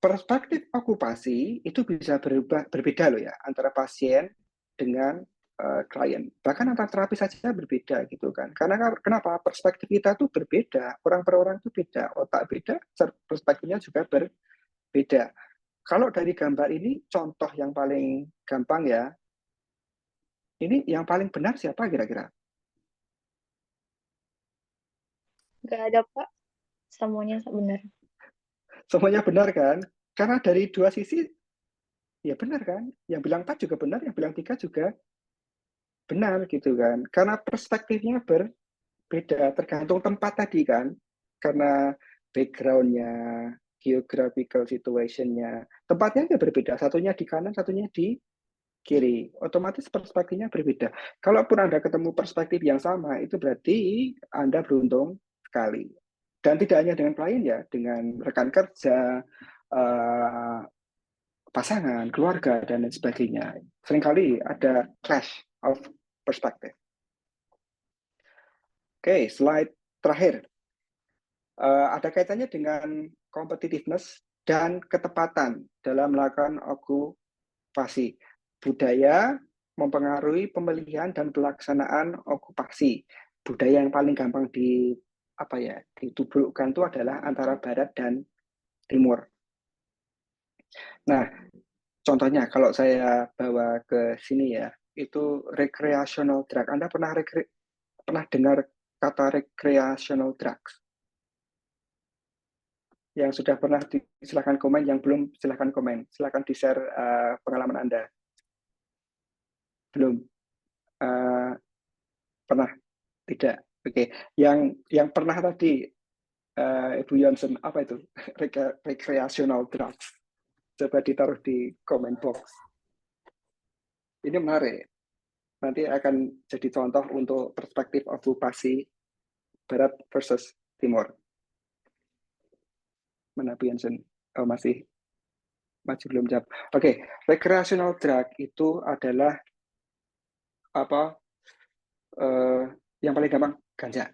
perspektif okupasi itu bisa berbeda loh ya antara pasien dengan klien. Bahkan antar terapi saja berbeda gitu kan. Karena kenapa? Perspektif kita tuh berbeda, orang per orang tuh beda, otak beda, perspektifnya juga berbeda. Kalau dari gambar ini contoh yang paling gampang ya. Ini yang paling benar siapa kira-kira? Nggak ada, Pak. Semuanya benar. Semuanya benar kan? Karena dari dua sisi ya benar kan? Yang bilang 4 juga benar, yang bilang 3 juga benar gitu kan. Karena perspektifnya berbeda tergantung tempat tadi kan. Karena background-nya, geographical situation-nya, tempatnya ya berbeda. Satunya di kanan, satunya di kiri. Otomatis perspektifnya berbeda. Kalaupun Anda ketemu perspektif yang sama, itu berarti Anda beruntung sekali. Dan tidak hanya dengan klien ya, dengan rekan kerja, pasangan, keluarga, dan lain sebagainya. Seringkali ada clash of perspective. Oke, slide terakhir. Ada kaitannya dengan competitiveness dan ketepatan dalam melakukan okupasi. Budaya mempengaruhi pemilihan dan pelaksanaan okupasi. Budaya yang paling gampang ditubrukkan itu adalah antara barat dan timur. Nah, contohnya kalau saya bawa ke sini ya, itu recreational drug. Anda pernah dengar kata recreational drugs? Yang sudah pernah silakan komen, yang belum silakan komen. Silakan di-share pengalaman Anda. Belum? Uh, pernah? Tidak. Oke. Yang pernah tadi Ibu Johnson apa itu? Recreational drugs. Coba ditaruh di comment box. Ini menarik. Nanti akan jadi contoh untuk perspektif okupasi Barat versus Timur. Mana Bu Johnson? Oh, masih belum jawab. Oke, recreational drug itu adalah apa? Yang paling gampang ganja,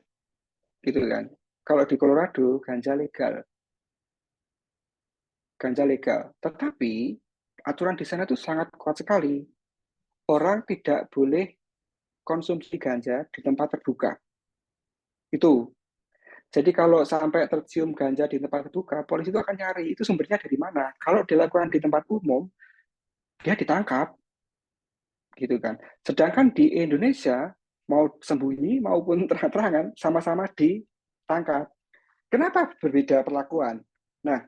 gitu kan? Kalau di Colorado ganja legal, Tetapi aturan di sana itu sangat kuat sekali. Orang tidak boleh konsumsi ganja di tempat terbuka. Itu. Jadi kalau sampai tercium ganja di tempat terbuka, polisi itu akan nyari itu sumbernya dari mana. Kalau dilakukan di tempat umum, dia ditangkap, gitu kan. Sedangkan di Indonesia, mau sembunyi maupun terang-terangan, sama-sama ditangkap. Kenapa berbeda perlakuan? Nah,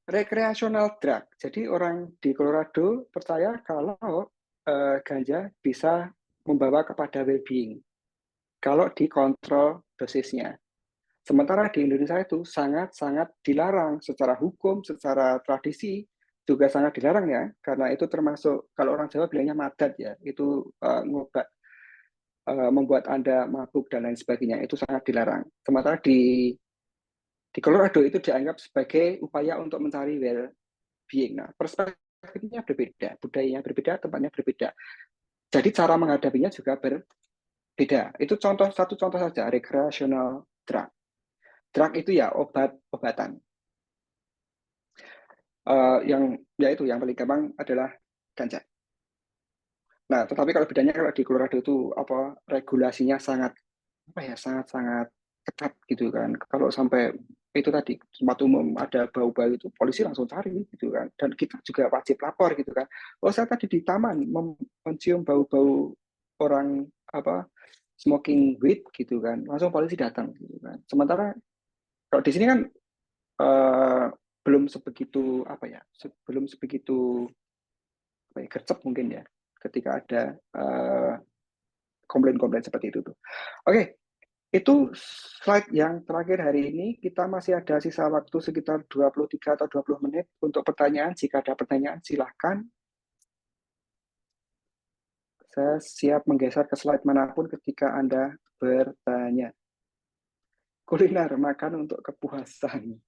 recreational drug. Jadi orang di Colorado percaya kalau ganja bisa membawa kepada well-being kalau dikontrol dosisnya. Sementara di Indonesia itu sangat-sangat dilarang secara hukum, secara tradisi juga sangat dilarang ya, karena itu termasuk kalau orang Jawa bilangnya madat ya, itu ngobat membuat Anda mabuk dan lain sebagainya, itu sangat dilarang. Sementara di Colorado itu dianggap sebagai upaya untuk mencari well-being. Nah, perspektifnya berbeda, budayanya berbeda, tempatnya berbeda. Jadi cara menghadapinya juga berbeda. Itu satu contoh saja, recreational drug. Drug itu ya obat-obatan. Yang paling gampang adalah ganja. Nah, tetapi kalau bedanya kalau di Colorado itu regulasinya sangat sangat ketat gitu kan. Kalau sampai itu tadi tempat umum ada bau-bau itu polisi langsung cari gitu kan. Dan kita juga wajib lapor gitu kan. Oh, saya tadi di taman mencium bau-bau orang smoking weed gitu kan. Langsung polisi datang gitu kan. Sementara kalau di sini kan uh, belum sebegitu gercep mungkin ya ketika ada komplain-komplain seperti itu tuh. Oke, itu slide yang terakhir hari ini. Kita masih ada sisa waktu sekitar 23 atau 20 menit untuk pertanyaan. Jika ada pertanyaan silahkan. Saya siap menggeser ke slide manapun ketika Anda bertanya. Kuliner, makan untuk kepuasan.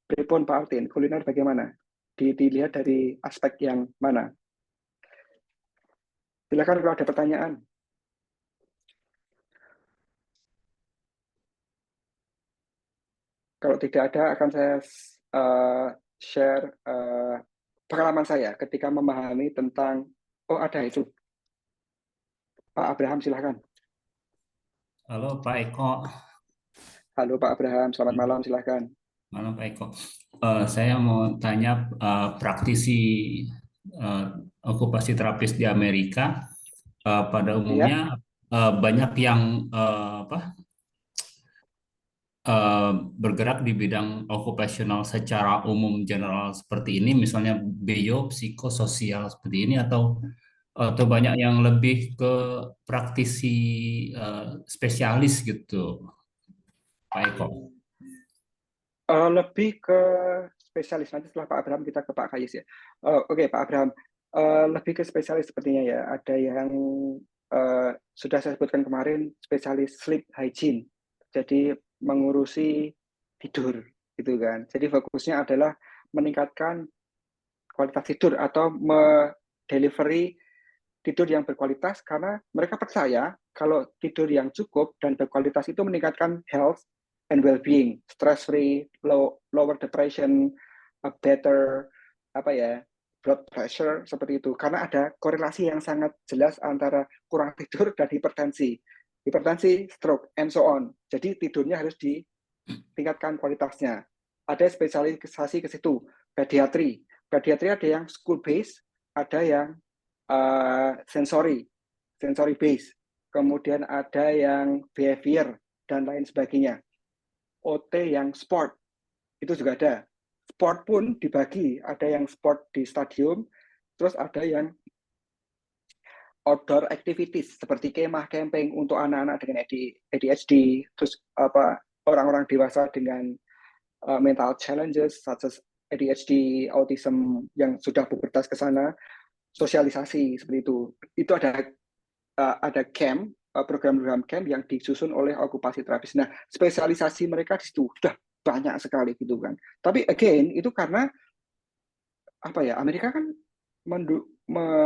Pripun Pak Altin, kuliner bagaimana? Dilihat dari aspek yang mana? Silakan kalau ada pertanyaan. Kalau tidak ada, akan saya share pengalaman saya ketika memahami tentang, oh ada itu. Pak Abraham, silahkan. Halo Pak Eko. Halo Pak Abraham, selamat malam, silahkan. Malam Pak Eko. Saya mau tanya praktisi eh, okupasi terapis di Amerika pada Ya, umumnya banyak yang bergerak di bidang okupasional secara umum general seperti ini, misalnya biopsikososial seperti ini, atau banyak yang lebih ke praktisi spesialis gitu, Pak Eko. lebih ke spesialis. Nanti setelah Pak Abraham kita ke Pak Kayus ya. Oke, Pak Abraham. Lebih ke spesialis sepertinya ya. Ada yang sudah saya sebutkan kemarin, spesialis sleep hygiene. Jadi mengurusi tidur, gitu kan. Jadi fokusnya adalah meningkatkan kualitas tidur atau delivery tidur yang berkualitas, karena mereka percaya kalau tidur yang cukup dan berkualitas itu meningkatkan health and well-being, stress free, lower depression, a better blood pressure, seperti itu. Karena ada korelasi yang sangat jelas antara kurang tidur dan hipertensi, stroke, and so on. Jadi tidurnya harus ditingkatkan kualitasnya. Ada spesialisasi ke situ, pediatri. Pediatri ada yang school based, ada yang sensory base, kemudian ada yang behavior dan lain sebagainya. OT yang sport itu juga ada. Sport pun dibagi, ada yang sport di stadium, terus ada yang outdoor activities seperti kemah camping untuk anak-anak dengan ADHD, terus orang-orang dewasa dengan mental challenges such as ADHD, autism yang sudah pubertas ke sana, sosialisasi seperti itu. Itu ada camp, program-program camp yang disusun oleh okupasi terapis. Nah, spesialisasi mereka di situ sudah banyak sekali gitu kan. Tapi again itu karena Amerika kan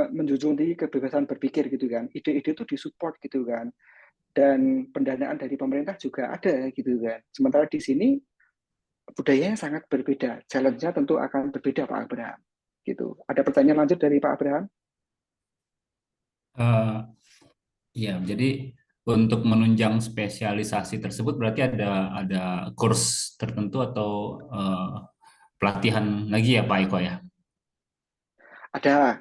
menjunjung tinggi kebebasan berpikir gitu kan. Ide-ide itu disupport gitu kan. Dan pendanaan dari pemerintah juga ada gitu kan. Sementara di sini budayanya sangat berbeda. Challenge-nya tentu akan berbeda, Pak Abraham. Gitu. Ada pertanyaan lanjut dari Pak Abraham? Ya, jadi untuk menunjang spesialisasi tersebut berarti ada kurs tertentu atau pelatihan lagi ya Pak Eko ya? Ada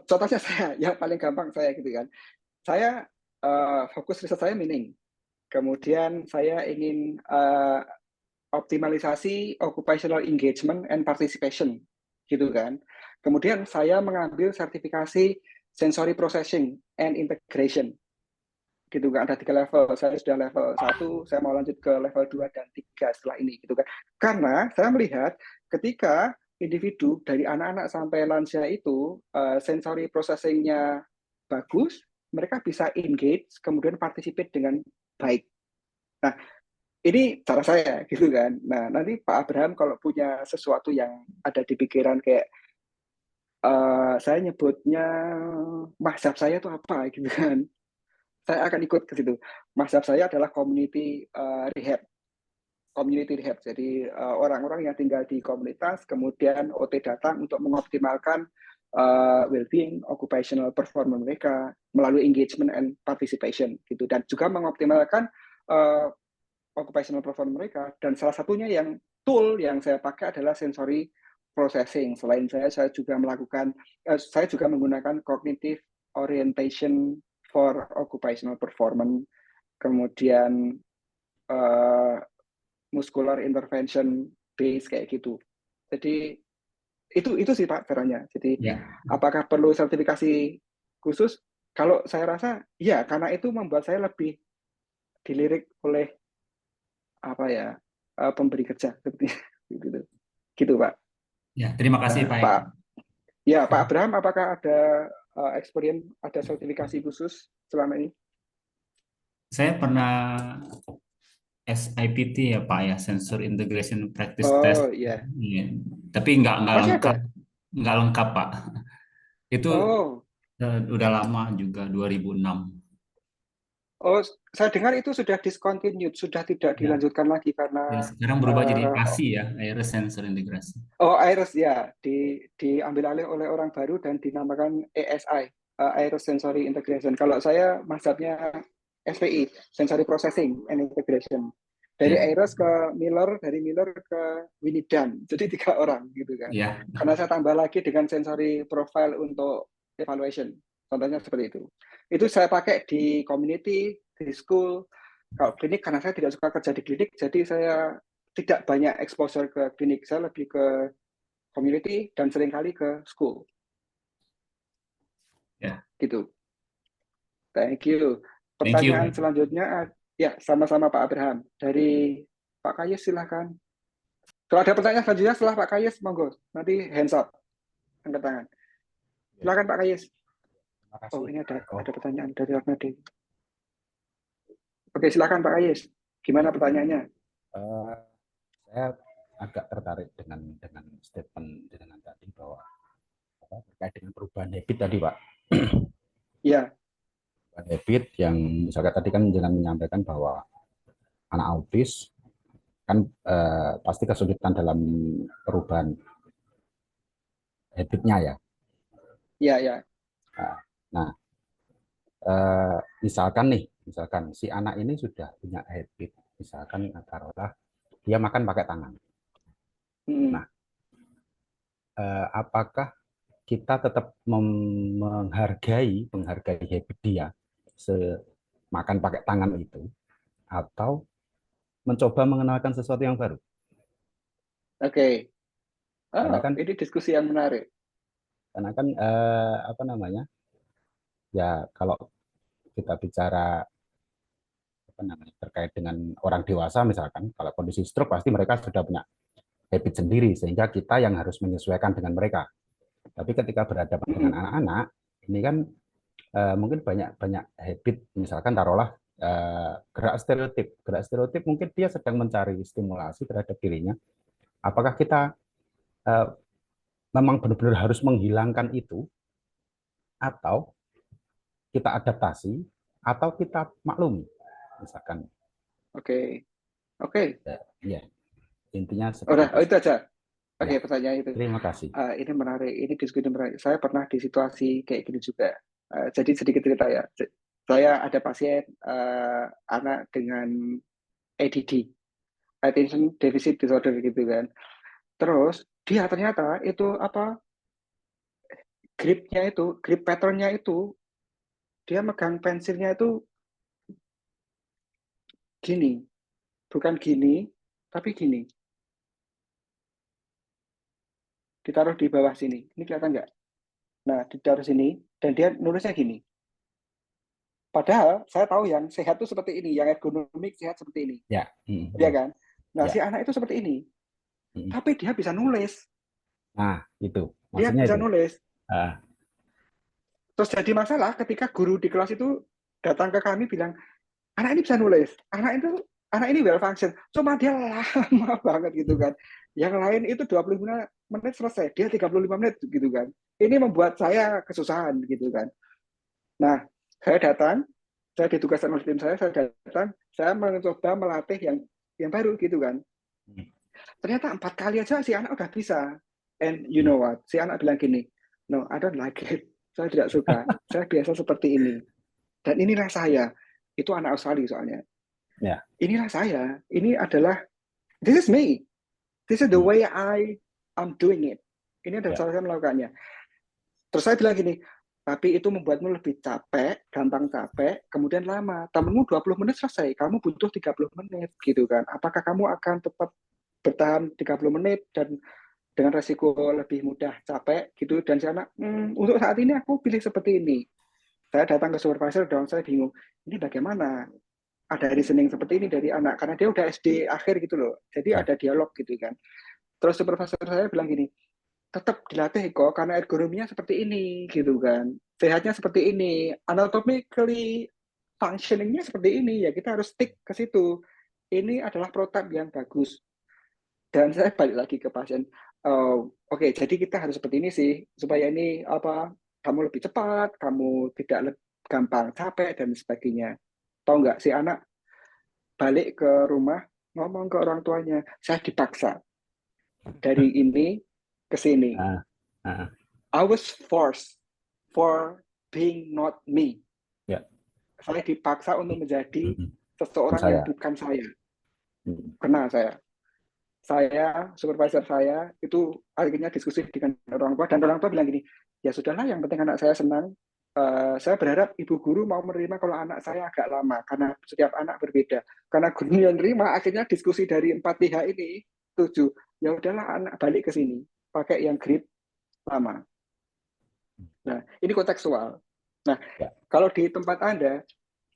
contohnya saya yang paling gampang saya gitu kan. Saya fokus riset saya mining. Kemudian saya ingin optimalisasi occupational engagement and participation gitu kan. Kemudian saya mengambil sertifikasi sensory processing and integration gitu kan. Ada 3 level, saya sudah level 1, saya mau lanjut ke level 2 dan 3 setelah ini gitu kan. Karena saya melihat ketika individu dari anak-anak sampai lansia itu sensory processing-nya bagus, mereka bisa engage, kemudian participate dengan baik. Nah, ini cara saya gitu kan. Nah, nanti Pak Abraham kalau punya sesuatu yang ada di pikiran kayak saya nyebutnya mazhab saya itu apa gitu kan. Saya akan ikut ke situ. Mazhab saya adalah rehab. Community rehab. Jadi orang-orang yang tinggal di komunitas, kemudian OT datang untuk mengoptimalkan well-being, occupational performance mereka melalui engagement and participation gitu, dan juga mengoptimalkan occupational performance mereka. Dan salah satunya yang tool yang saya pakai adalah sensory processing. Selain saya juga menggunakan cognitive orientation for occupational performance, kemudian muscular intervention base kayak gitu. Jadi itu sih Pak caranya. Jadi apakah perlu sertifikasi khusus? Kalau saya rasa ya, karena itu membuat saya lebih dilirik oleh pemberi kerja seperti gitu. Gitu Pak. Ya, terima kasih Pak Eko. Pak Abraham, apakah ada experience, ada sertifikasi khusus selama ini? Saya pernah SIPT ya Pak ya, Sensor Integration Practice Test. Iya. Ya. Tapi nggak lengkap Pak. Itu udah lama juga, 2006. saya dengar itu sudah discontinued, sudah tidak Ya, dilanjutkan lagi ya karena sekarang berubah jadi eh, ASI ya, Iris Sensor Integrasi. Iris ya diambil alih oleh orang baru dan dinamakan ASI, Iris Sensory Integration. Kalau saya mazhabnya SPI, Sensory Processing and Integration. Dari Ya, Iris ke Miller, dari Miller ke Winidan. Jadi 3 orang gitu kan. ya, Karena saya tambah lagi dengan sensory profile untuk evaluation. Contohnya seperti itu. Itu saya pakai di community, di school. Kalau klinik karena saya tidak suka kerja di klinik, jadi saya tidak banyak exposure ke klinik. Saya lebih ke community dan seringkali ke school. ya. Gitu. Thank you. Thank Pertanyaan you. selanjutnya, ya sama-sama Pak Abraham. Dari Pak Kayes silahkan. Kalau ada pertanyaan selanjutnya setelah Pak Kayes, monggo. Nanti hands up, angkat tangan. Silakan Pak Kayes. Terima kasih. Oh, ini ada pertanyaan dari Arnadi. Oke, silakan Pak Kayes. Gimana pertanyaannya? Saya agak tertarik dengan statement dengan tadi bahwa terkait dengan perubahan habit tadi, Pak. Ya, Perubahan habit yang misalnya tadi kan jangan menyampaikan bahwa anak autis kan pasti kesulitan dalam perubahan habitnya ya. ya. Nah, misalkan si anak ini sudah punya habit, misalkan taruhlah dia makan pakai tangan. Nah, apakah kita tetap menghargai habit dia makan pakai tangan itu, atau mencoba mengenalkan sesuatu yang baru? Oke. Karena kan Ini diskusi yang menarik. apa namanya, ya kalau kita bicara apa namanya terkait dengan orang dewasa, misalkan kalau kondisi stroke pasti mereka sudah punya habit sendiri sehingga kita yang harus menyesuaikan dengan mereka. Tapi ketika berhadapan dengan anak-anak ini kan mungkin banyak habit, misalkan taruhlah gerak stereotip mungkin dia sedang mencari stimulasi terhadap dirinya. Apakah kita memang benar-benar harus menghilangkan itu, atau kita adaptasi, atau kita maklumi, misalkan? Oke. Ya, intinya seperti itu. Itu aja. Oke, Ya, pertanyaan itu. terima kasih. Ini menarik, ini diskusi menarik. Saya pernah di situasi kayak gini juga. Jadi sedikit cerita ya. Saya ada pasien anak dengan ADD, Attention Deficit Disorder gitu kan. Terus dia ternyata itu grip patternnya itu, dia megang pensilnya itu gini, bukan gini, tapi gini. Ditaruh di bawah sini. Ini kelihatan nggak? Nah, ditaruh sini, dan dia nulisnya gini. Padahal saya tahu yang sehat itu seperti ini, yang ergonomik sehat seperti ini. Ya, Iya kan? Nah, ya. si anak itu seperti ini. Tapi dia bisa nulis. Nah, itu. Dia Maksudnya bisa itu. nulis. Terus jadi masalah ketika guru di kelas itu datang ke kami bilang, anak ini bisa nulis. Anak ini well function. Cuma dia lama banget gitu kan. Yang lain itu 25 menit selesai. Dia 35 menit gitu kan. Ini membuat saya kesusahan gitu kan. Nah, saya ditugaskan oleh tim saya datang, saya mencoba melatih yang baru gitu kan. Ternyata 4 kali aja si anak udah bisa. And you know what? Si anak bilang gini, no, I don't like it. Saya tidak suka. Saya biasa seperti ini. Dan inilah saya. Itu anak Australia soalnya. Ya. Inilah saya. Ini adalah, this is me. This is the way I'm doing it. Ini adalah cara saya melakukannya. Terus saya bilang gini, tapi itu membuatmu lebih capek, gampang capek, kemudian lama. Temenmu 20 menit selesai, kamu butuh 30 menit gitu kan. Apakah kamu akan tetap bertahan 30 menit dan dengan resiko lebih mudah capek gitu? Dan si anak, untuk saat ini aku pilih seperti ini. Saya datang ke supervisor dan saya bingung, ini bagaimana? Ada reasoning seperti ini dari anak, karena dia udah SD akhir gitu loh. Jadi ada dialog gitu kan. Terus supervisor saya bilang gini, tetap dilatih kok karena ergonominya seperti ini gitu kan, sehatnya seperti ini, anatomically functioningnya seperti ini, ya kita harus stick ke situ. Ini adalah prototipe yang bagus. Dan saya balik lagi ke pasien, oke, jadi kita harus seperti ini sih supaya ini kamu lebih cepat, kamu tidak gampang capek dan sebagainya. tahu nggak, si anak balik ke rumah ngomong ke orang tuanya, saya dipaksa dari ini ke sini. Ah, ah, I was forced for being not me. ya. Saya dipaksa untuk menjadi Mm-mm. seseorang yang Saya. bukan saya. Mm. Kena saya, supervisor saya itu akhirnya diskusi dengan orang tua, dan orang tua bilang gini, ya sudahlah, yang penting anak saya senang. Saya berharap ibu guru mau menerima kalau anak saya agak lama, karena setiap anak berbeda. Karena gurunya nerima, akhirnya diskusi dari 4 pihak ini setuju. Ya udahlah, anak balik ke sini, pakai yang grade lama. Nah, ini kontekstual. Nah, Ya. kalau di tempat Anda,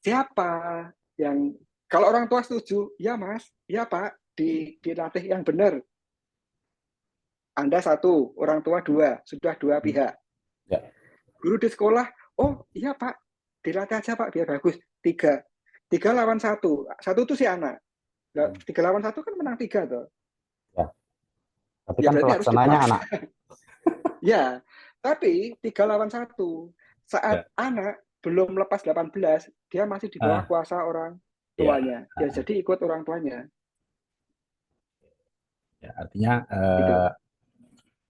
siapa yang, kalau orang tua setuju, ya Mas, ya Pak, dilatih yang benar. Anda 1, orang tua 2, sudah 2 pihak. Ya. Guru di sekolah, oh iya Pak, dilatih aja Pak, biar bagus. 3 lawan 1 itu si anak. Nah, 3 lawan 1 kan menang 3 tuh. Ya. Tapi Ya kan berarti harus pelaksananya dipaksa. anak. Ya, tapi 3 lawan 1. Saat anak belum lepas 18, dia masih di bawah kuasa orang tuanya. Ya jadi ikut orang tuanya. Ya, artinya Gitu.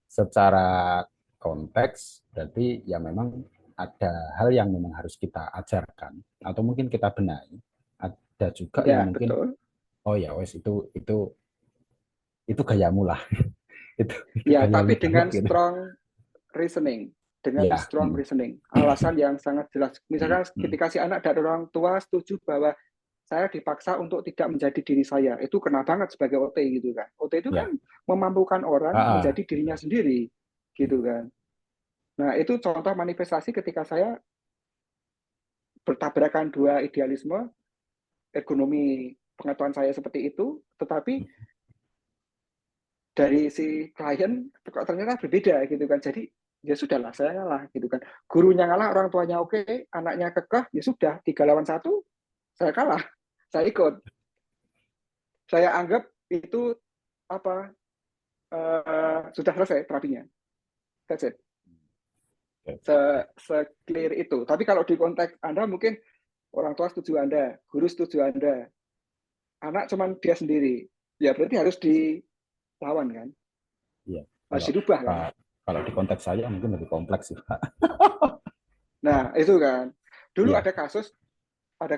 secara konteks berarti ya memang ada hal yang memang harus kita ajarkan atau mungkin kita benahi. Ada juga Ya, yang mungkin betul. oh ya wes itu gayamu lah. itu Ya, gayamu tapi dengan banget gitu. strong reasoning. Dengan Ya. strong reasoning. Alasan yang sangat jelas. Misalkan ketika si anak dan orang tua setuju bahwa saya dipaksa untuk tidak menjadi diri saya. Itu kena banget sebagai OT gitu kan. OT itu Ya. kan memampukan orang menjadi dirinya sendiri gitu kan. Nah, itu contoh manifestasi ketika saya bertabrakan 2 idealisme, ergonomi pengetahuan saya seperti itu, tetapi dari si klien kok ternyata berbeda gitu kan. Jadi ya sudahlah, saya ngalah gitu kan. Gurunya ngalah, orang tuanya oke, anaknya kekeh, ya sudah, 3 lawan 1, saya kalah. Saya ikut. Saya anggap itu apa, sudah selesai terapinya. That's it. Se-clear itu. Tapi kalau di konteks Anda mungkin orang tua setuju Anda, guru setuju Anda, anak cuman dia sendiri. Ya berarti harus dilawan kan? Iya. Harus dirubah kan? Kalau di konteks saya mungkin lebih kompleks sih, Pak. Nah, itu kan. Dulu Iya. ada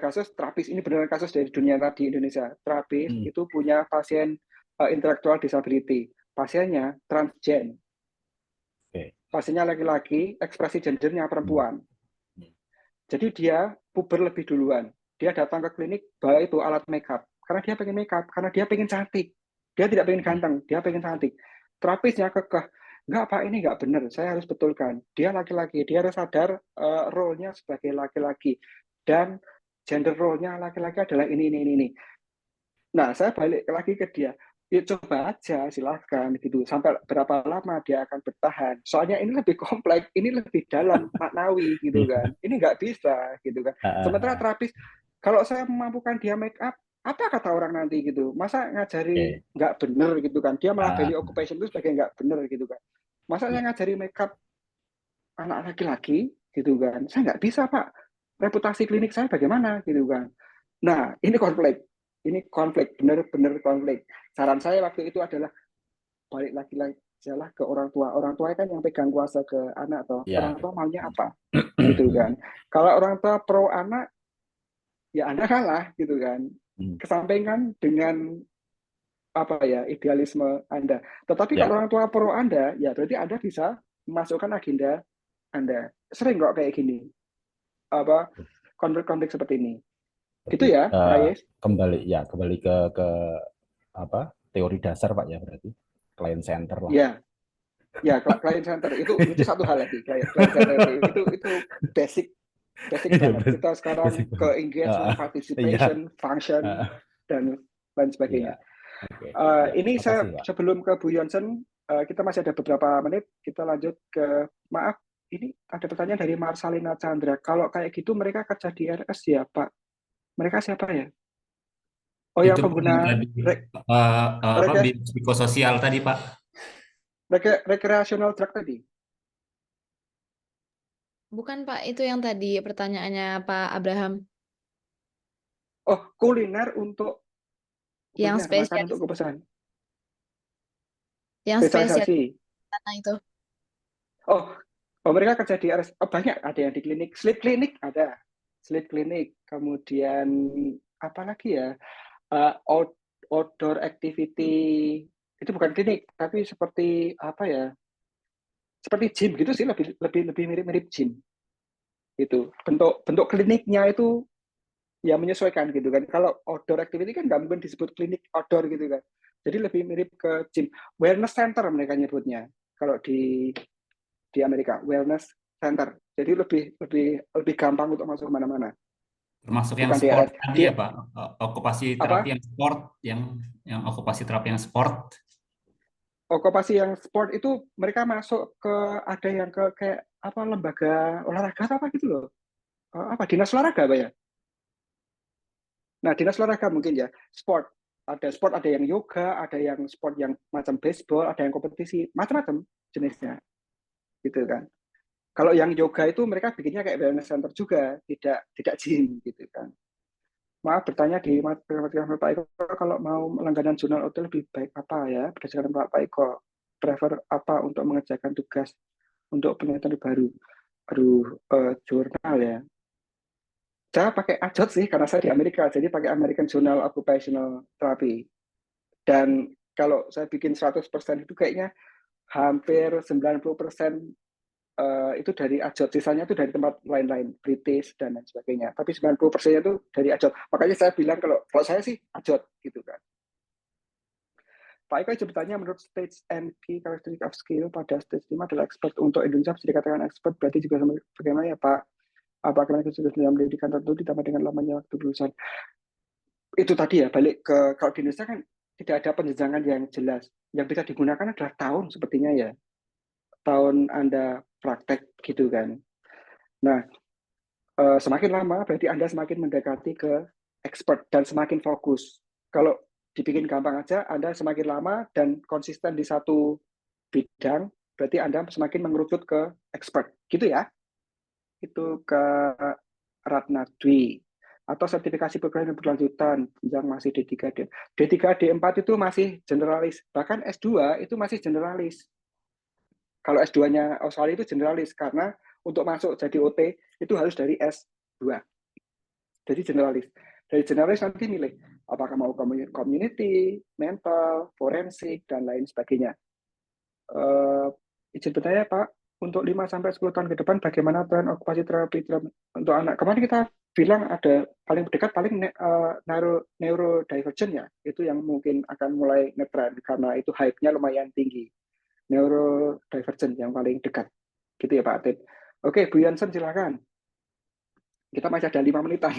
kasus terapis, ini beneran kasus dari dunia di Indonesia. Terapis itu punya pasien intellectual disability. Pasiennya transgen. Pasiennya laki-laki, ekspresi gendernya perempuan. Jadi dia puber lebih duluan. Dia datang ke klinik bawa itu alat makeup. Karena dia pengen makeup, karena dia pengen cantik. Dia tidak pengen ganteng, dia pengen cantik. Terapisnya kekeh, enggak Pak, ini enggak benar, saya harus betulkan. Dia laki-laki, dia harus sadar role-nya sebagai laki-laki. Dan gender role-nya laki-laki adalah ini. Nah, saya balik lagi ke dia. Ya coba aja, silahkan gitu. Sampai berapa lama dia akan bertahan. Soalnya ini lebih kompleks, ini lebih dalam maknawi gitu kan. Ini nggak bisa gitu kan. Sementara terapis, kalau saya memampukan dia make up, apa kata orang nanti gitu? Masa ngajari nggak bener gitu kan? Dia malah value occupation itu sebagai nggak bener gitu kan. Masa saya ngajari make up anak laki-laki gitu kan? Saya nggak bisa Pak. Reputasi klinik saya bagaimana gitu kan? Nah, ini konflik. Ini konflik, benar-benar konflik. Saran saya waktu itu adalah balik lagi jalan ke orang tua. Orang tua kan yang pegang kuasa ke anak toh. Ya. Orang tua maunya apa? Gitu kan. Kalau orang tua pro anak, ya anak kalah gitu kan. Kesampingkan dengan apa ya, idealisme Anda. Tetapi kalau orang tua pro Anda, ya berarti Anda bisa memasukkan agenda Anda. Sering kok kayak gini. Apa konflik-konflik seperti ini. Gitu ya, Pak kembali ke apa teori dasar Pak ya, berarti client center lah. Ya client center itu satu hal lagi. Client center itu basic banget. Kita sekarang ke engagement, participation, function dan lain sebagainya. Ini saya sebelum ke Bu Yonsen, kita masih ada beberapa menit. Kita lanjut ke, maaf, ini ada pertanyaan dari Marsalina Chandra. Kalau kayak gitu mereka kerja di RS ya Pak? Mereka siapa ya? Oh, yang pengguna psikososial tadi Pak. Recreational drug tadi? Bukan Pak, itu yang tadi pertanyaannya Pak Abraham. Oh, kuliner untuk Yang kuliner, makan spesialis, untuk kepesan. yang spesialis Spesialisasi. sana itu. Oh, oh mereka kerja di RS. Oh, banyak, ada yang di klinik. Sleep clinic ada. Sleep clinic. Kemudian apa lagi ya? Outdoor activity. Itu bukan klinik, tapi seperti apa ya? Seperti gym gitu sih, lebih mirip-mirip gym. Itu bentuk kliniknya itu ya menyesuaikan gitu kan. Kalau outdoor activity kan nggak mungkin disebut klinik outdoor gitu kan. Jadi lebih mirip ke gym. Wellness center mereka nyebutnya. Kalau di Amerika, wellness center. Jadi lebih gampang untuk masuk kemana-mana. Termasuk yang Bukan di sport RS. tadi Di ya Pak, okupasi terapi apa? yang sport, yang okupasi terapi yang sport. Okupasi yang sport itu mereka masuk ke ada yang ke kayak apa lembaga olahraga atau apa gitu loh. Apa dinas olahraga apa ya? Nah, dinas olahraga mungkin ya. Sport, ada yang yoga, ada yang sport yang macam baseball, ada yang kompetisi, macam-macam jenisnya, gitu kan. Kalau yang yoga itu mereka bikinnya kayak wellness center juga, tidak gym, gitu kan. Maaf bertanya di matematika Pak Eko, kalau mau langganan jurnal OT lebih baik apa ya? Berdasarkan Pak Eko, prefer apa untuk mengerjakan tugas untuk penelitian baru? Jurnal ya. Saya pakai AJOT sih, karena saya di Amerika, jadi pakai American Journal Occupational Therapy. Dan kalau saya bikin 100% itu kayaknya hampir 90% itu dari AJOT, sisanya itu dari tempat lain-lain, British dan lain sebagainya. Tapi 90% itu dari AJOT. Makanya saya bilang kalau saya sih AJOT gitu kan. Pak Eko bertanya, menurut stage NP characteristic of skill pada stage 5 adalah expert untuk Indonesia, bisa dikatakan expert berarti juga sama bagaimana ya Pak? Apakah itu sudah dalam pendidikan tertentu ditambah dengan lamanya waktu lulusan? Itu tadi ya, balik ke kalau di Indonesia kan tidak ada penjenjangan yang jelas. Yang bisa digunakan adalah tahun sepertinya ya. Tahun Anda praktek gitu kan. Nah, semakin lama berarti Anda semakin mendekati ke expert dan semakin fokus. Kalau dibikin gampang aja, Anda semakin lama dan konsisten di satu bidang, berarti Anda semakin mengerucut ke expert. Gitu ya. Itu ke Ratna Dwi. Atau sertifikasi program yang berkelanjutan, yang masih D3, D3, D4 itu masih generalis. Bahkan S2 itu masih generalis. Kalau S2-nya Australia itu generalis, karena untuk masuk jadi OT itu harus dari S2. Jadi generalis. Dari generalis nanti milih apakah mau community, mental, forensik, dan lain sebagainya. Izin bertanya Pak, untuk 5-10 tahun ke depan bagaimana tren okupasi terapi untuk anak? Kemarin kita bilang ada paling dekat paling neurodivergent ya, itu yang mungkin akan mulai ngetren karena itu hype-nya lumayan tinggi. Neurodivergent yang paling dekat. Gitu ya Pak Atin. Oke, Bu Yansen silakan. Kita masih ada 5 menitan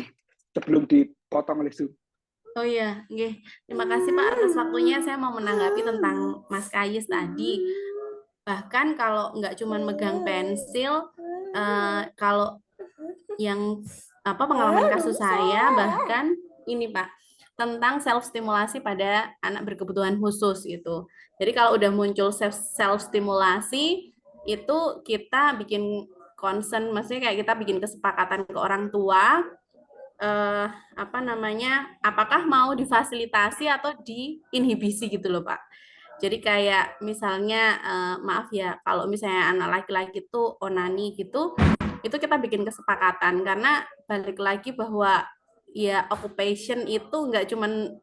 sebelum dipotong oleh Zoom. Oh iya, nggih. Terima kasih Pak atas waktunya. Saya mau menanggapi tentang Mas Kayis tadi. Bahkan kalau nggak cuma megang pensil, kalau yang pengalaman kasus saya bahkan ini Pak tentang self stimulasi pada anak berkebutuhan khusus itu. Jadi kalau udah muncul self stimulasi itu kita bikin concern, maksudnya kayak kita bikin kesepakatan ke orang tua apakah mau difasilitasi atau diinhibisi gitu loh Pak. Jadi kayak misalnya maaf ya kalau misalnya anak laki-laki itu onani gitu, itu kita bikin kesepakatan karena balik lagi bahwa ya occupation itu nggak cuman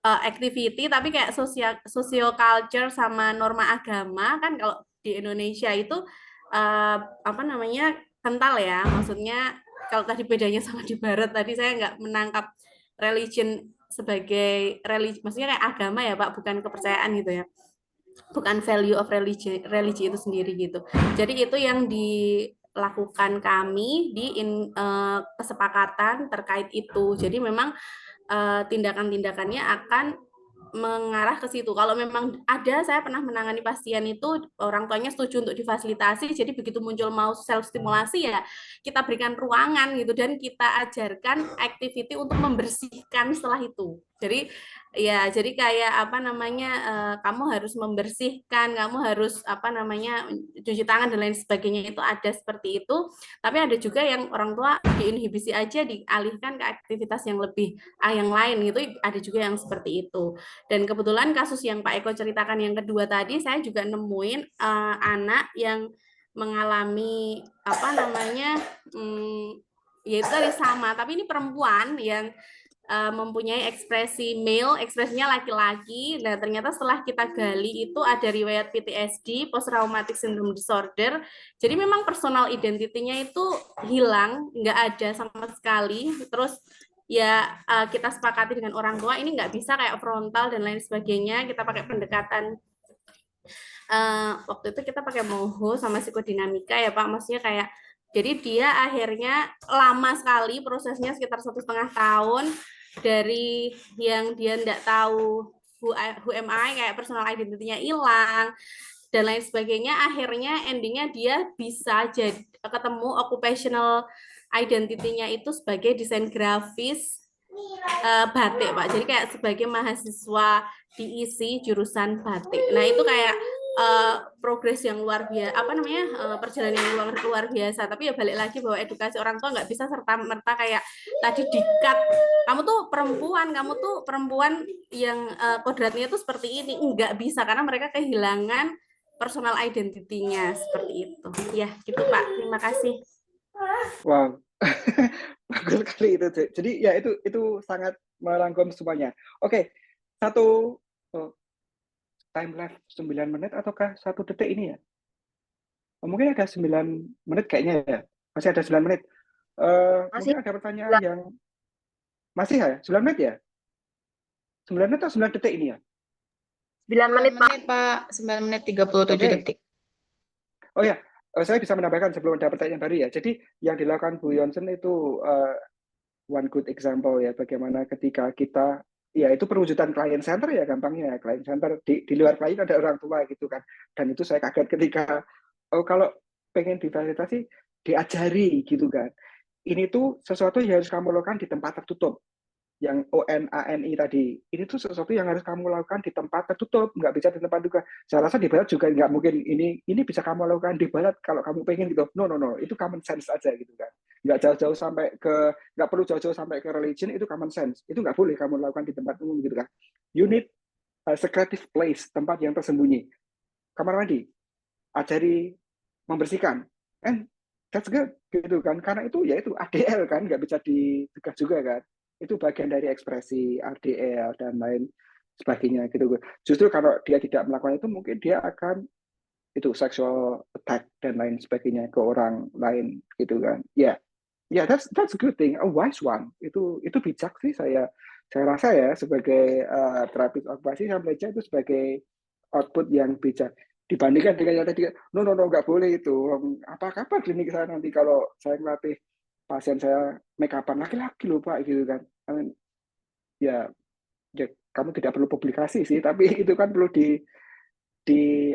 activity tapi kayak social culture sama norma agama kan kalau di Indonesia itu kental ya, maksudnya kalau tadi bedanya sama di Barat tadi saya nggak menangkap religion sebagai religi, maksudnya kayak agama ya Pak, bukan kepercayaan gitu ya, bukan value of religi itu sendiri gitu. Jadi itu yang dilakukan kami di kesepakatan terkait itu. Jadi memang tindakan-tindakannya akan mengarah ke situ. Kalau memang ada, saya pernah menangani pasien itu orang tuanya setuju untuk difasilitasi, jadi begitu muncul mau self stimulasi ya kita berikan ruangan gitu dan kita ajarkan activity untuk membersihkan setelah itu. Jadi Ya, jadi kayak apa namanya, kamu harus membersihkan, kamu harus apa namanya, cuci tangan dan lain sebagainya itu ada seperti itu. Tapi ada juga yang orang tua diinhibisi aja, dialihkan ke aktivitas yang lebih yang lain gitu. Ada juga yang seperti itu. Dan kebetulan kasus yang Pak Eko ceritakan yang kedua tadi, saya juga nemuin anak yang mengalami apa namanya, yaitu tadi sama, tapi ini perempuan yang mempunyai ekspresi male, ekspresinya laki-laki. Nah, ternyata setelah kita gali itu ada riwayat PTSD, post traumatic syndrome disorder. Jadi memang personal identity-nya itu hilang, nggak ada sama sekali. Terus ya kita sepakati dengan orang tua ini nggak bisa kayak frontal dan lain sebagainya. Kita pakai pendekatan waktu itu kita pakai moho sama psikodinamika ya Pak. Maksudnya kayak jadi dia akhirnya lama sekali prosesnya sekitar 1,5 tahun dari yang dia nggak tahu who am I, kayak personal identity-nya hilang dan lain sebagainya. Akhirnya endingnya dia bisa jadi ketemu occupational identity-nya itu sebagai desain grafis batik Pak. Jadi kayak sebagai mahasiswa diisi jurusan batik. Nah itu kayak progres yang luar biasa, apa namanya, perjalanan yang luar biasa. Tapi ya balik lagi bahwa edukasi orang tua nggak bisa serta merta kayak tadi dikat, kamu tuh perempuan yang kodratnya tuh seperti ini, nggak bisa karena mereka kehilangan personal identity-nya seperti itu. Ya gitu Pak, terima kasih. Wow, bagus sekali itu. Jadi ya itu sangat merangkum semuanya. Oke, satu time lapse 9 menit ataukah 1 detik ini ya? Mungkin ada 9 menit kayaknya ya. Masih ada 9 menit. Masih Mungkin ada pertanyaan yang masih ya? 9 menit ya? 9 menit atau 9 detik ini ya? 9 menit Pak, 9 menit 37 detik. Oh ya, saya bisa menambahkan sebelum ada pertanyaan baru ya. Jadi yang dilakukan Bu Yonsen itu one good example ya, bagaimana ketika kita, ya itu perwujudan client center ya gampangnya. Client center di luar klien ada orang tua gitu kan. Dan itu saya kaget ketika kalau pengen difasilitasi diajari gitu kan. Ini tuh sesuatu yang harus kamu lakukan di tempat tertutup. Yang ONANI tadi, ini tuh sesuatu yang harus kamu lakukan di tempat tertutup, nggak bisa di tempat juga. Saya rasa di barat juga nggak mungkin ini bisa kamu lakukan di barat kalau kamu pengen gitu. No, itu common sense aja gitu kan. Nggak jauh-jauh sampai ke, nggak perlu jauh-jauh sampai ke religion, itu common sense. Itu nggak boleh kamu lakukan di tempat umum gitu kan. You need a secretive place, tempat yang tersembunyi. Kamar mandi, ajari membersihkan. And that's good gitu kan. Karena itu ya itu ADL kan, nggak bisa dicegah juga kan. Itu bagian dari ekspresi RDL dan lain sebagainya gitu. Justru kalau dia tidak melakukan itu mungkin dia akan itu sexual attack dan lain sebagainya ke orang lain gitu kan. Ya, yeah, that's a good thing, a wise one. Itu bijak sih saya rasa ya sebagai terapis okupasi saya melihat itu sebagai output yang bijak dibandingkan dengan yang tadi no nggak boleh itu. Apa kabar klinik saya nanti kalau saya melatih pasien saya make upan laki-laki loh Pak gitu kan. I mean, ya kamu tidak perlu publikasi sih, tapi itu kan perlu di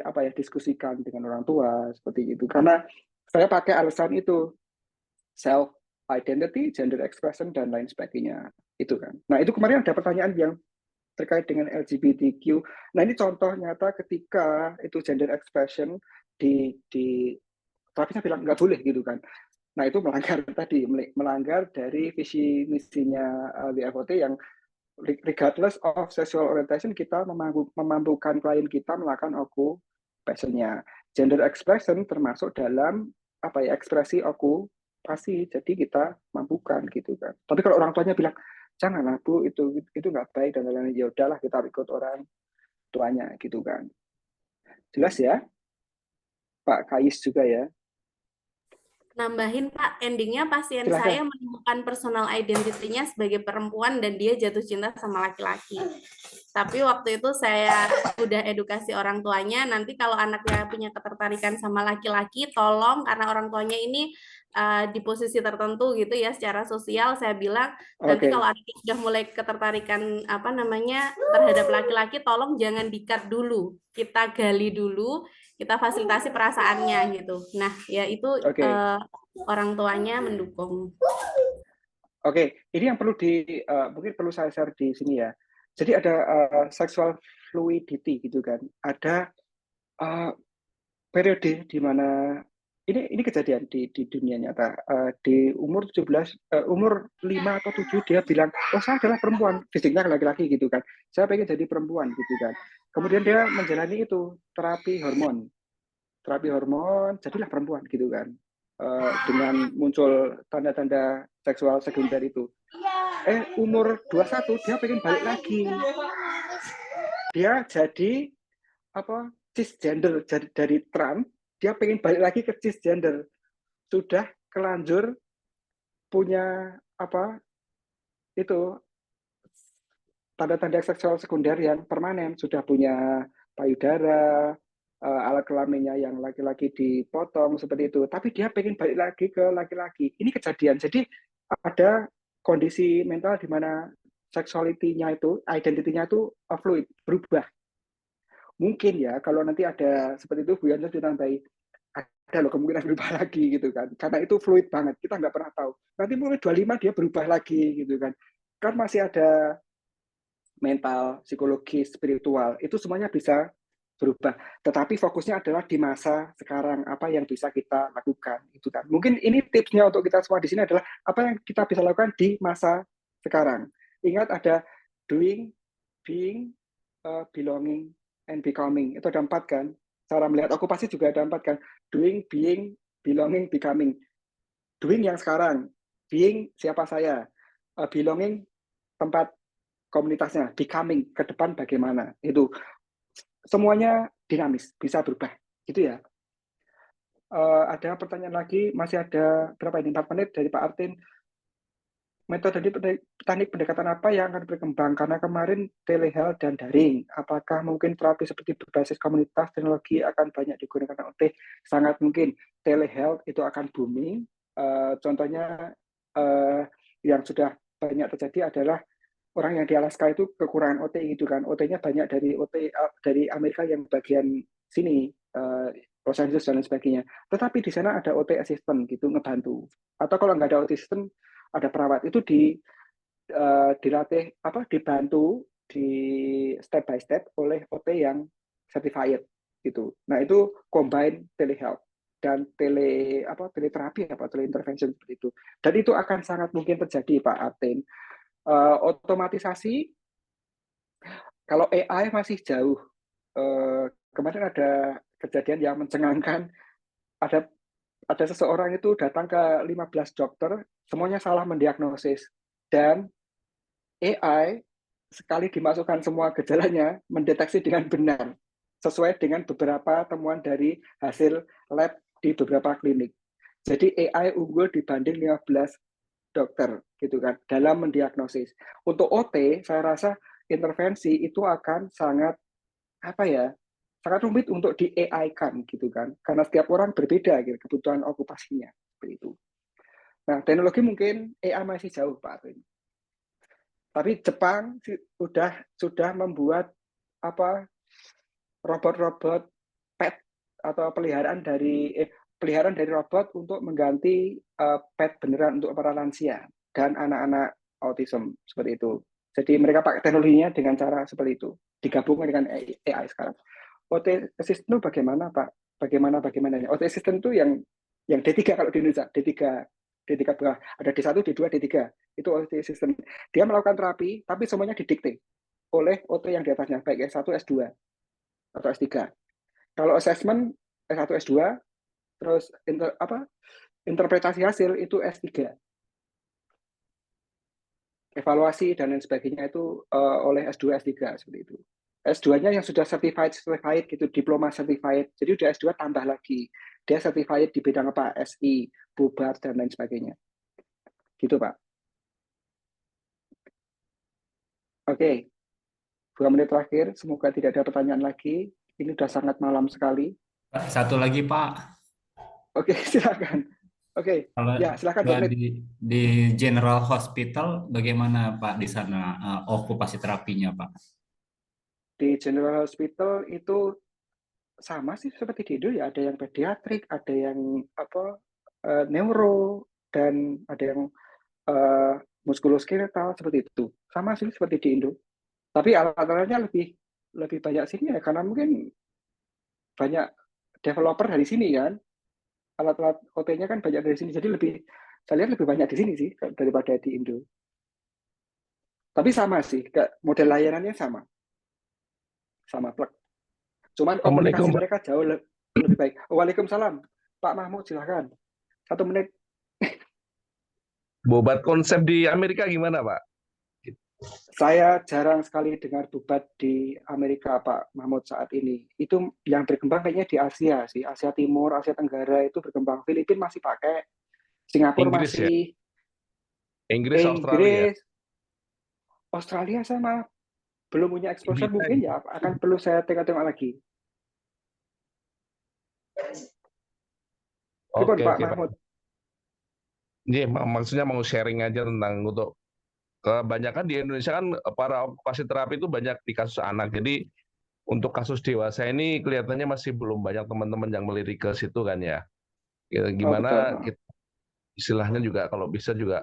apa ya diskusikan dengan orang tua seperti itu. Karena saya pakai alasan itu self identity, gender expression dan lain sebagainya itu kan. Nah itu kemarin ada pertanyaan yang terkait dengan LGBTQ. Nah ini contoh nyata ketika itu gender expression tapi saya bilang nggak boleh gitu kan. Nah itu melanggar dari visi misinya WFOT yang regardless of sexual orientation kita memampukan klien kita melakukan occupation-nya. Gender expression termasuk dalam apa ya ekspresi okupasi. Jadi kita mampukan gitu kan. Tapi kalau orang tuanya bilang janganlah Bu itu nggak baik dan lain-lain, ya udahlah kita ikut orang tuanya gitu kan. Jelas ya? Pak Kais juga ya. Nambahin Pak, endingnya pasien Silahkan. saya menemukan personal identity-nya sebagai perempuan dan dia jatuh cinta sama laki-laki. Tapi waktu itu saya udah edukasi orang tuanya, nanti kalau anaknya punya ketertarikan sama laki-laki, tolong karena orang tuanya ini di posisi tertentu gitu ya secara sosial, saya bilang nanti kalau anaknya sudah mulai ketertarikan apa namanya terhadap laki-laki, tolong jangan di-cut dulu, kita gali dulu, kita fasilitasi perasaannya gitu. Nah, ya itu orang tuanya mendukung. Oke, ini yang perlu mungkin perlu saya share di sini ya. Jadi ada sexual fluidity gitu kan. Ada periode di mana ini kejadian di dunia nyata. Di umur 17, umur 5 atau 7 dia bilang, oh saya adalah perempuan, fisiknya laki-laki gitu kan. Saya pengen jadi perempuan gitu kan. Kemudian dia menjalani itu terapi hormon, jadilah perempuan gitu kan. Dengan muncul tanda-tanda seksual sekunder itu. Umur 21 dia pengen balik lagi. Dia jadi cisgender, dari trans dia pengen balik lagi ke cisgender, sudah kelanjur punya itu tanda-tanda seksual sekunder yang permanen, sudah punya payudara, alat kelaminnya yang laki-laki dipotong seperti itu, tapi dia pengen balik lagi ke laki-laki. Ini kejadian. Jadi ada kondisi mental di mana sexuality-nya itu, identity-nya itu fluid, berubah. Mungkin ya kalau nanti ada seperti itu Bu Yanto ditambahi, ada loh kemungkinan berubah lagi gitu kan, karena itu fluid banget, kita nggak pernah tahu nanti mulai 25 dia berubah lagi gitu kan masih ada mental, psikologis, spiritual, itu semuanya bisa berubah, tetapi fokusnya adalah di masa sekarang, apa yang bisa kita lakukan itu kan. Mungkin ini tipsnya untuk kita semua di sini adalah apa yang kita bisa lakukan di masa sekarang. Ingat ada doing, being, belonging, and becoming. Itu ada 4 kan. Cara melihat okupasi juga ada 4 kan. Doing, being, belonging, becoming. Doing yang sekarang, being siapa saya, belonging tempat komunitasnya, becoming ke depan bagaimana. Itu semuanya dinamis, bisa berubah. Gitu ya. Ada pertanyaan lagi, masih ada berapa ini? 4 menit dari Pak Artin. Metode teknik pendekatan apa yang akan berkembang? Karena kemarin telehealth dan daring. Apakah mungkin terapi seperti berbasis komunitas teknologi akan banyak digunakan OT? Sangat mungkin. Telehealth itu akan booming. Contohnya yang sudah banyak terjadi adalah orang yang di Alaska itu kekurangan OT gitu kan. OT-nya banyak dari OT dari Amerika yang bagian sini, Los Angeles dan lain sebagainya. Tetapi di sana ada OT assistant gitu ngebantu. Atau kalau nggak ada OT assistant, ada perawat itu dilatih dibantu di step by step oleh OT yang certified gitu. Nah itu combine telehealth dan teleterapi teleintervention seperti itu. Dan itu akan sangat mungkin terjadi Pak Artin. Otomatisasi kalau AI masih jauh. Kemarin ada kejadian yang mencengangkan, ada seseorang itu datang ke 15 dokter, semuanya salah mendiagnosis, dan AI sekali dimasukkan semua gejalanya mendeteksi dengan benar sesuai dengan beberapa temuan dari hasil lab di beberapa klinik. Jadi AI unggul dibanding 15 dokter gitu kan dalam mendiagnosis. Untuk OT saya rasa intervensi itu akan sangat sangat rumit untuk di AI-kan gitu kan, karena setiap orang berbeda gitu kebutuhan okupasinya seperti itu. Nah teknologi mungkin AI masih jauh Pak Arvin, tapi Jepang sudah membuat robot-robot pet atau peliharaan dari robot untuk mengganti pet beneran untuk para lansia dan anak-anak autism seperti itu. Jadi mereka pakai teknologinya dengan cara seperti itu, digabungkan dengan AI sekarang. OT assistant itu bagaimana Pak? Bagaimana? OT assistant itu yang D3 kalau di Indonesia, D3 bawah. Ada D1, D2, D3. Itu OT assistant. Dia melakukan terapi, tapi semuanya didikte oleh OT yang di atasnya, baik S1, S2, atau S3. Kalau assessment S1, S2, terus interpretasi hasil itu S3. Evaluasi dan lain sebagainya itu oleh S2, S3 seperti itu. S2-nya yang sudah certified gitu, diploma certified. Jadi udah S2 tambah lagi. Dia certified di bidang apa? SI, bubar dan lain sebagainya. Gitu, Pak. Oke. 2 menit terakhir, semoga tidak ada pertanyaan lagi. Ini udah sangat malam sekali. Satu lagi, Pak. Oke, silakan. Oke, ya silakan. Di General Hospital bagaimana Pak di sana okupasi terapinya, Pak? Di General Hospital itu sama sih seperti di Indo ya, ada yang pediatrik, ada yang neuro, dan ada yang muskuloskeletal seperti itu. Sama sih seperti di Indo. Tapi alat-alatnya lebih banyak sini ya, karena mungkin banyak developer dari sini kan. Alat-alat OT-nya kan banyak dari sini, jadi saya lihat lebih banyak di sini sih daripada di Indo. Tapi sama sih, model layanannya sama plug. Cuman komunikasi Assalamualaikum, Pak. mereka jauh lebih baik. Waalaikumsalam, Pak Mahmud, silakan. 1 menit. Bobat konsep di Amerika gimana, Pak? Saya jarang sekali dengar bubat di Amerika, Pak Mahmud, saat ini. Itu yang berkembang kayaknya di Asia sih, Asia Timur, Asia Tenggara itu berkembang. Filipina masih pakai, Singapura Inggris ya? masih, Inggris, Australia. Australia sama belum punya exposure, Filipina. mungkin ya akan perlu saya tengok-tengok lagi. Oke, Pak oke, Pak. Mahmud. Iya, maksudnya mau sharing aja tentang untuk kebanyakan di Indonesia kan para okupasi terapi itu banyak di kasus anak. Jadi untuk kasus dewasa ini kelihatannya masih belum banyak teman-teman yang melirik ke situ kan ya. Gimana Betul. kita, istilahnya juga kalau bisa juga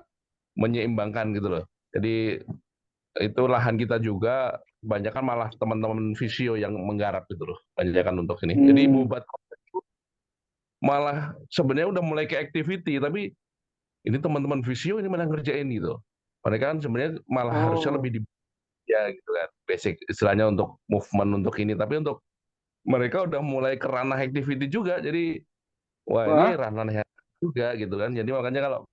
menyeimbangkan gitu loh. Jadi itu lahan kita juga kebanyakan malah teman-teman visio yang menggarap gitu loh. Kebanyakan untuk ini. Jadi Bobat malah sebenarnya udah mulai ke activity, tapi ini teman-teman visio ini malah ngerjain gitu. Mereka kan sebenarnya malah harusnya lebih ya gitu kan, basic istilahnya untuk movement untuk ini, tapi untuk mereka udah mulai ke ranah activity juga, jadi wah ini ranah juga gitu kan. Jadi makanya kalau